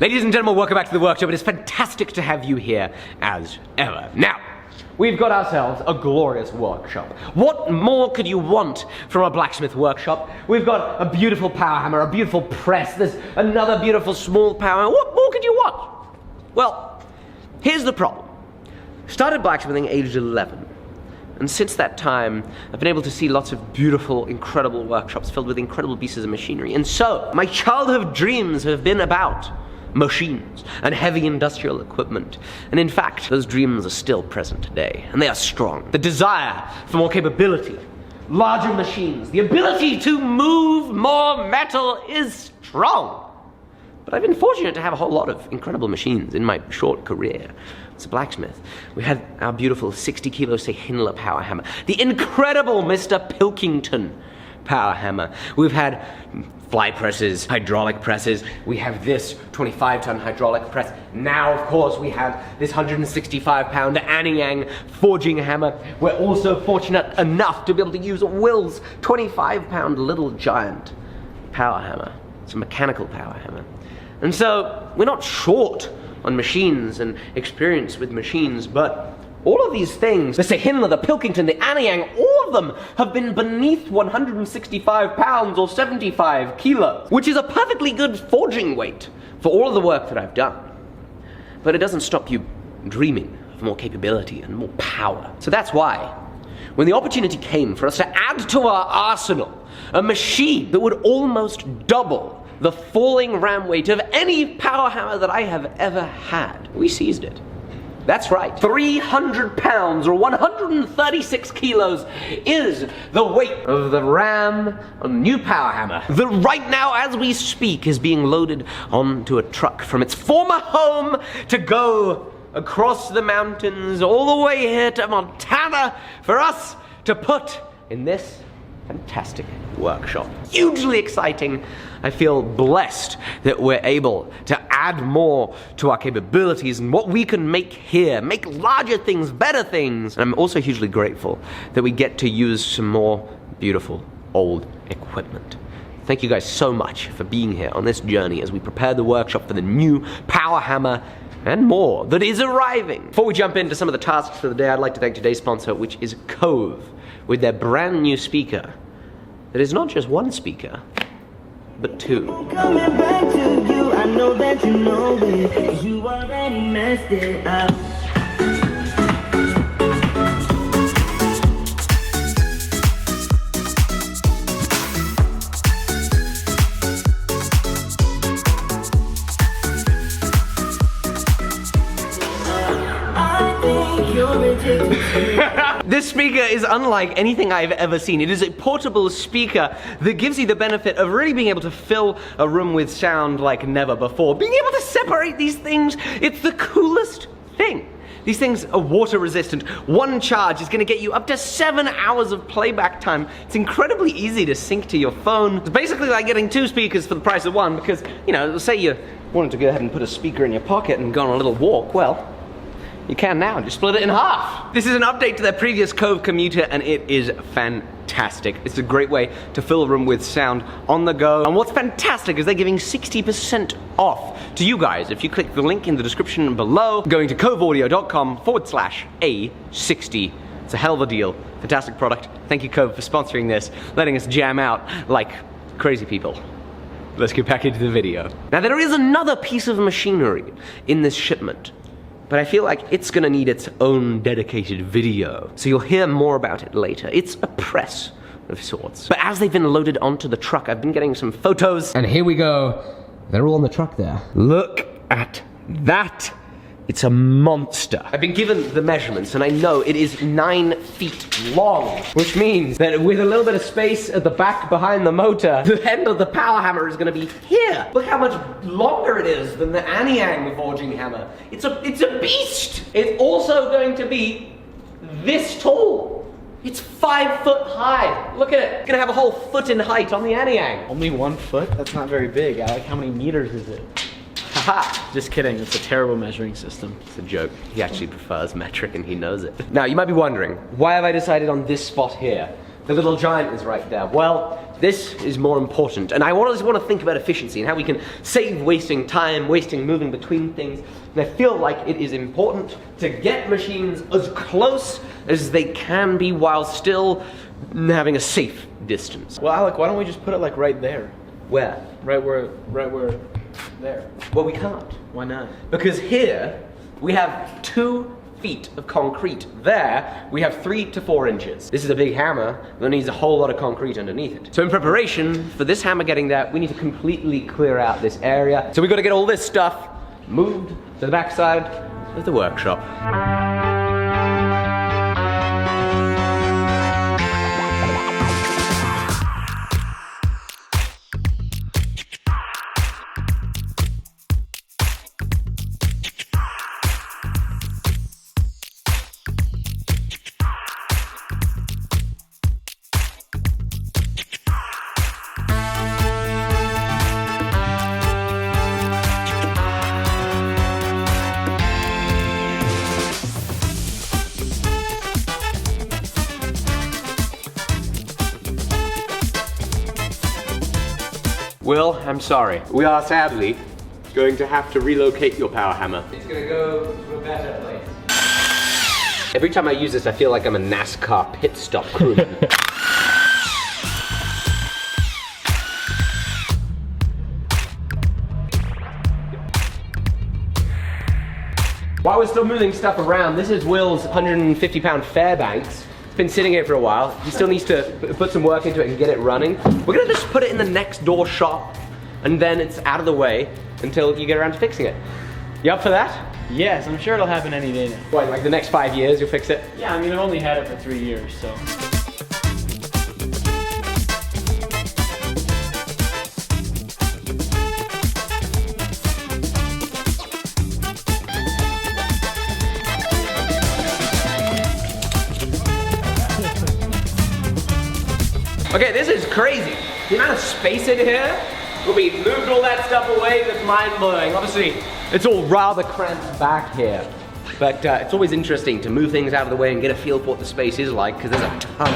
Ladies and gentlemen, welcome back to the workshop. It is fantastic to have you here as ever. Now, we've got ourselves a glorious workshop. What more could you want from a blacksmith workshop? We've got a beautiful power hammer, a beautiful press, there's another beautiful small power hammer. What more could you want? Well, here's the problem. Started blacksmithing aged 11. And since that time, I've been able to see lots of beautiful, incredible workshops filled with incredible pieces of machinery. And so, my childhood dreams have been about machines and heavy industrial equipment. And in fact, those dreams are still present today, and they are strong. The desire for more capability, larger machines, the ability to move more metal is strong. But I've been fortunate to have a whole lot of incredible machines in my short career as a blacksmith. We had our beautiful 60-kilo Hinler power hammer, the incredible Mr. Pilkington power hammer. We've had fly presses, hydraulic presses. We have this 25-ton hydraulic press. Now, of course, we have this 165-pound Anyang forging hammer. We're also fortunate enough to be able to use Will's 25-pound Little Giant power hammer. It's a mechanical power hammer. And so, we're not short on machines and experience with machines, but all of these things, the Hinler, the Pilkington, the Anyang, all of them have been beneath 165 pounds or 75 kilos, which is a perfectly good forging weight for all of the work that I've done. But it doesn't stop you dreaming of more capability and more power. So that's why, when the opportunity came for us to add to our arsenal a machine that would almost double the falling ram weight of any power hammer that I have ever had, we seized it. That's right, 300 pounds or 136 kilos is the weight of the ram new power hammer that right now, as we speak, is being loaded onto a truck from its former home to go across the mountains all the way here to Montana for us to put in this fantastic workshop. Hugely exciting. I feel blessed that we're able to add more to our capabilities and what we can make here, make larger things, better things. And I'm also hugely grateful that we get to use some more beautiful old equipment. Thank you guys so much for being here on this journey as we prepare the workshop for the new power hammer and more that is arriving. Before we jump into some of the tasks for the day, I'd like to thank today's sponsor, which is Cove, with their brand new speaker. That is not just one speaker, but two. Coming back to you, I know that you know it. You already messed it up. I think you're ridiculous. This speaker is unlike anything I've ever seen. It is a portable speaker that gives you the benefit of really being able to fill a room with sound like never before. Being able to separate these things, it's the coolest thing. These things are water resistant. One charge is gonna get you up to 7 hours of playback time. It's incredibly easy to sync to your phone. It's basically like getting two speakers for the price of one because, you know, say you wanted to go ahead and put a speaker in your pocket and go on a little walk, well, you can now, just split it in half. This is an update to their previous Cove commuter and it is fantastic. It's a great way to fill a room with sound on the go. And what's fantastic is they're giving 60% off to you guys if you click the link in the description below, going to coveaudio.com/A60. It's a hell of a deal, fantastic product. Thank you Cove for sponsoring this, letting us jam out like crazy people. Let's get back into the video. Now there is another piece of machinery in this shipment, but I feel like it's gonna need its own dedicated video. So you'll hear more about it later. It's a press of sorts. But as they've been loaded onto the truck, I've been getting some photos. And here we go. They're all on the truck there. Look at that. It's a monster. I've been given the measurements and I know it is 9 feet long, which means that with a little bit of space at the back behind the motor, the end of the power hammer is gonna be here. Look how much longer it is than the Anyang forging hammer. It's a beast. It's also going to be this tall. It's 5 foot high. Look at it. It's gonna have a whole foot in height on the Anyang. Only 1 foot? That's not very big, Alec. How many meters is it? Haha. Just kidding, it's a terrible measuring system. It's a joke. He actually prefers metric and he knows it. Now, you might be wondering, why have I decided on this spot here? The Little Giant is right there. Well, it's this is more important. And I always want to think about efficiency and how we can save wasting time, wasting moving between things. And I feel like it is important to get machines as close as they can be while still having a safe distance. Well, Alec, why don't we just put it like right there? Where? Right where, there. Well, we can't. Why not? Because here we have 2 feet of concrete. There we have 3 to 4 inches. This is a big hammer that needs a whole lot of concrete underneath it. So in preparation for this hammer getting there, we need to completely clear out this area. So we've got to get all this stuff moved to the backside of the workshop. Will, I'm sorry. We are sadly going to have to relocate your power hammer. It's gonna go to a better place. Every time I use this, I feel like I'm a NASCAR pit stop crewman. While we're still moving stuff around, this is Will's 150-pound Fairbanks. Been sitting here for a while. He still needs to put some work into it and get it running. We're gonna just put it in the next door shop and then it's out of the way until you get around to fixing it. You up for that? Yes, I'm sure it'll happen any day now. What, like the next 5 years you'll fix it? Yeah, I mean, I've only had it for 3 years, so. Okay, this is crazy. The amount of space in here, when we moved all that stuff away, that's mind-blowing. Obviously, it's all rather cramped back here. But it's always interesting to move things out of the way and get a feel for what the space is like, because there's a ton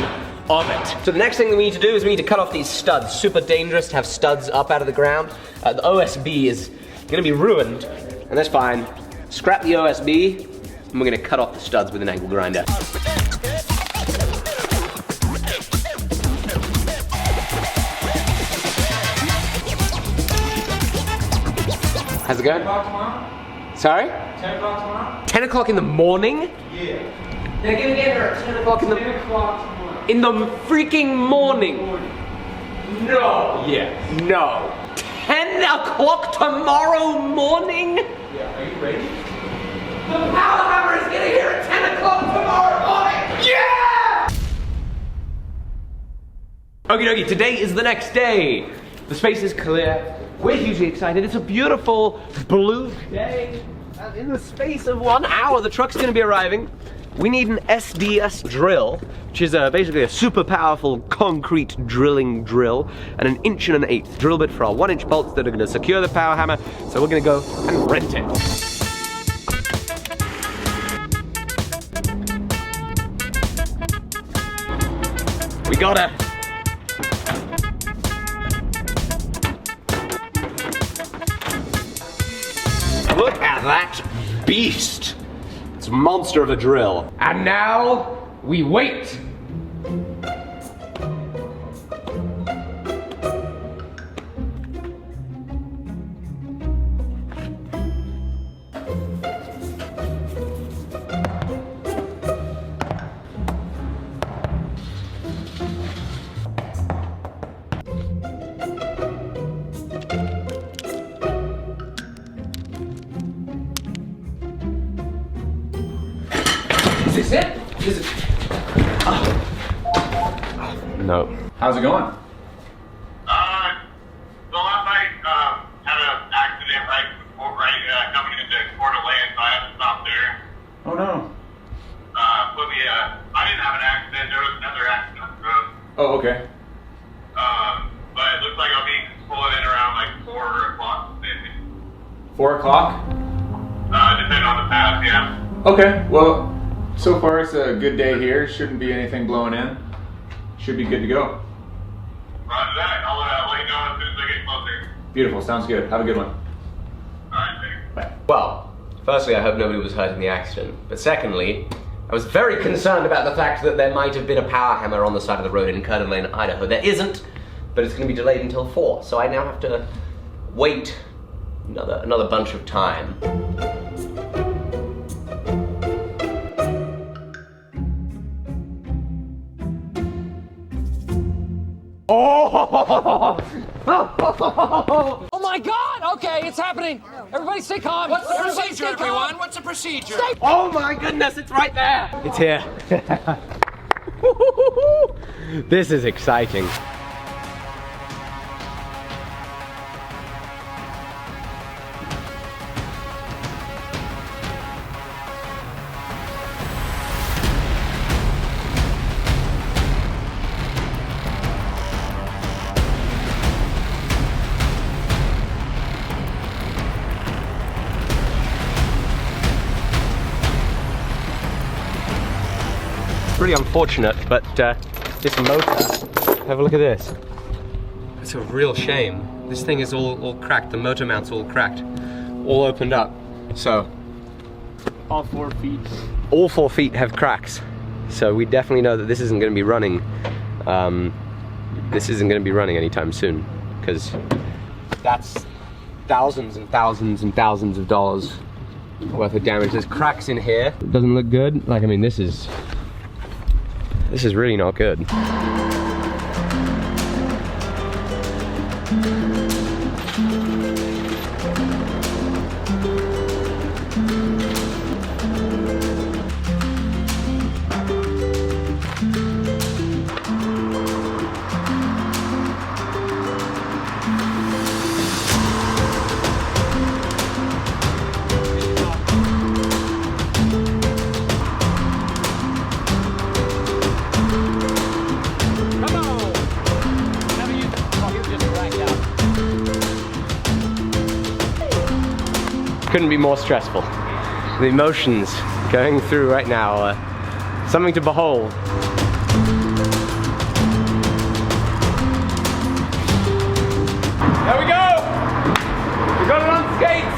of it. So the next thing that we need to do is we need to cut off these studs. Super dangerous to have studs up out of the ground. The OSB is gonna be ruined, and that's fine. Scrap the OSB, and we're gonna cut off the studs with an angle grinder. How's it going? 10 o'clock tomorrow? Sorry? 10 o'clock tomorrow? 10 o'clock in the morning? Yeah. They're gonna get here at 10 o'clock in the 10 o'clock tomorrow. in the freaking morning. No. Yes. No. 10 o'clock tomorrow morning? Yeah, are you ready? The power hammer is getting here at 10 o'clock tomorrow morning! Yeah! Okie dokie, today is the next day. The space is clear. We're hugely excited. It's a beautiful blue day. And in the space of 1 hour, the truck's gonna be arriving. We need an SDS drill, which is basically a super powerful concrete drilling drill, and an 1 1/8" drill bit for our 1-inch bolts that are gonna secure the power hammer. So we're gonna go and rent it. We gotta. Look at that beast. It's a monster of a drill. And now, we wait. Is this it? Is it? No. How's it going? So last night, had an accident coming into Coeur d'Alene, so I had to stop there. Oh no. I didn't have an accident, there was another accident on the road. Oh, okay. But it looks like I'll be pulling in around like 4 o'clock, maybe. 4 o'clock? Depending on the path, yeah. Okay, well, so far it's a good day here. Shouldn't be anything blowing in. Should be good to go. Roger that. I'll let you know as soon as I get closer. Beautiful. Sounds good. Have a good one. Alright, thanks. Bye. Well, firstly, I hope nobody was hurt in the accident. But secondly, I was very concerned about the fact that there might have been a power hammer on the side of the road in Coeur d'Alene, Idaho. There isn't, but it's going to be delayed until 4, so I now have to wait another bunch of time. Oh my God! Okay, it's happening. Everybody stay calm. What's the procedure, everyone? What's the procedure? Oh my goodness, it's right there! It's here. This is exciting. Really unfortunate, but this motor, have a look at this. It's a real shame. This thing is all cracked. The motor mount's all cracked, all opened up. So, All 4 feet. all 4 feet have cracks. So we definitely know that this isn't going to be running. This isn't going to be running anytime soon, because that's thousands and thousands and thousands of dollars worth of damage. There's cracks in here. It doesn't look good. Like, I mean, this is really not good. Couldn't be more stressful. The emotions going through right now are something to behold. There we go! We got it on skates!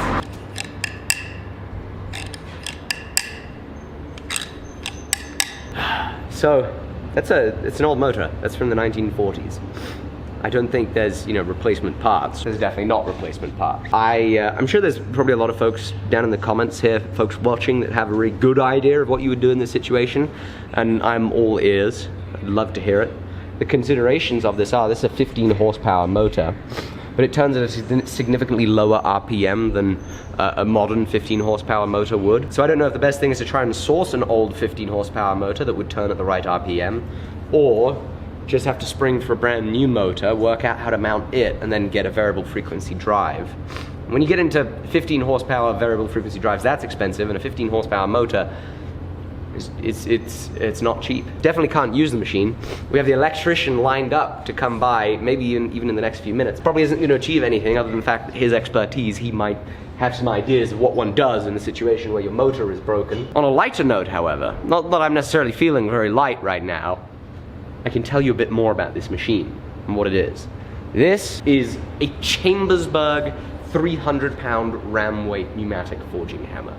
So, it's an old motor. That's from the 1940s. I don't think there's, replacement parts. There's definitely not replacement parts. I'm sure there's probably a lot of folks down in the comments here, folks watching, that have a really good idea of what you would do in this situation, and I'm all ears. I'd love to hear it. The considerations of this is a 15 horsepower motor, but it turns at a significantly lower RPM than a modern 15 horsepower motor would. So I don't know if the best thing is to try and source an old 15 horsepower motor that would turn at the right RPM, or just have to spring for a brand new motor, work out how to mount it, and then get a variable frequency drive. When you get into 15 horsepower variable frequency drives, that's expensive, and a 15 horsepower motor, it's not cheap. Definitely can't use the machine. We have the electrician lined up to come by, maybe even in the next few minutes. Probably isn't going to achieve anything other than the fact that his expertise, he might have some ideas of what one does in a situation where your motor is broken. On a lighter note, however, not that I'm necessarily feeling very light right now, I can tell you a bit more about this machine and what it is. This is a Chambersburg 300-pound ram weight pneumatic forging hammer.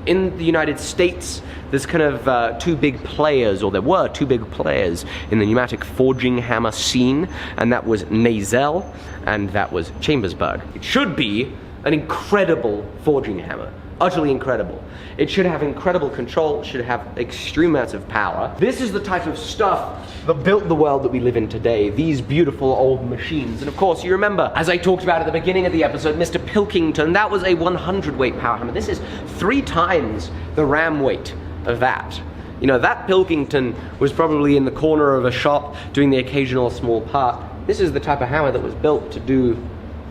In the United States, there's kind of two big players, or there were two big players in the pneumatic forging hammer scene, and that was Nazel and that was Chambersburg. It should be an incredible forging hammer. Utterly incredible. It should have incredible control, it should have extreme amounts of power. This is the type of stuff that built the world that we live in today, these beautiful old machines. And of course, you remember, as I talked about at the beginning of the episode, Mr. Pilkington, that was a 100 weight power hammer. This is 3 times the ram weight of that. That Pilkington was probably in the corner of a shop doing the occasional small part. This is the type of hammer that was built to do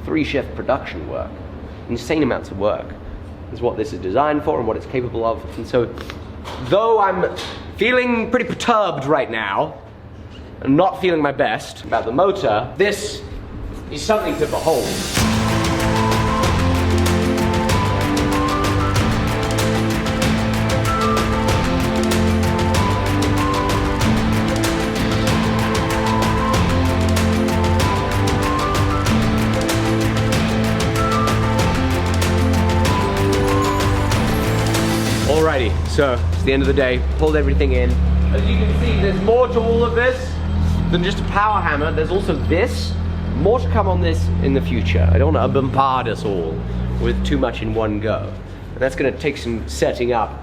3-shift production work. Insane amounts of work is what this is designed for and what it's capable of. And so, though I'm feeling pretty perturbed right now, and not feeling my best about the motor, this is something to behold. Alrighty, so it's the end of the day. Pulled everything in. As you can see, there's more to all of this than just a power hammer. There's also this. More to come on this in the future. I don't want to bombard us all with too much in one go. And that's going to take some setting up.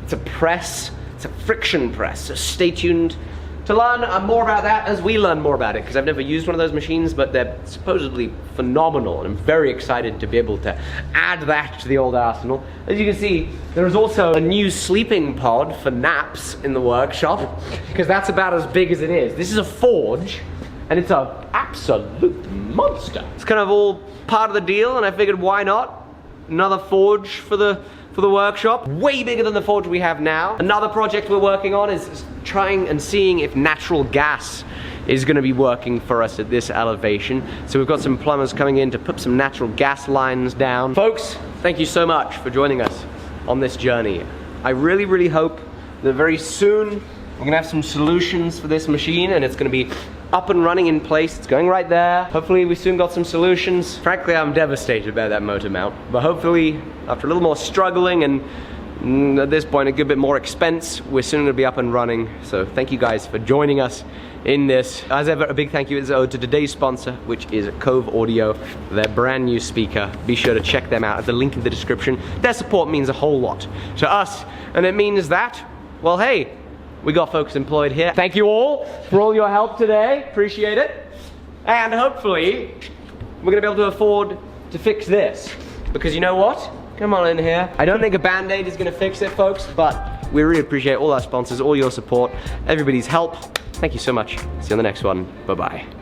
It's a press. It's a friction press. So stay tuned to learn more about that as we learn more about it, because I've never used one of those machines, but they're supposedly phenomenal, and I'm very excited to be able to add that to the old arsenal. As you can see, there is also a new sleeping pod for naps in the workshop, because that's about as big as it is. This is a forge, and it's an absolute monster. It's kind of all part of the deal, and I figured why not? Another forge for the workshop, way bigger than the forge we have now. Another project we're working on is trying and seeing if natural gas is going to be working for us at this elevation. So we've got some plumbers coming in to put some natural gas lines down. Folks, thank you so much for joining us on this journey. I really, really hope that very soon we're gonna have some solutions for this machine, and it's gonna be up and running in place. It's going right there. Hopefully we soon got some solutions. Frankly, I'm devastated about that motor mount, but hopefully after a little more struggling and at this point a good bit more expense, we're soon gonna be up and running. So thank you guys for joining us in this. As ever, a big thank you is owed to today's sponsor, which is Cove Audio, their brand new speaker. Be sure to check them out at the link in the description. Their support means a whole lot to us, and it means that, well, hey, we got folks employed here. Thank you all for all your help today. Appreciate it. And hopefully, we're gonna be able to afford to fix this. Because you know what? Come on in here. I don't think a Band-Aid is gonna fix it, folks, but we really appreciate all our sponsors, all your support, everybody's help. Thank you so much. See you on the next one. Bye-bye.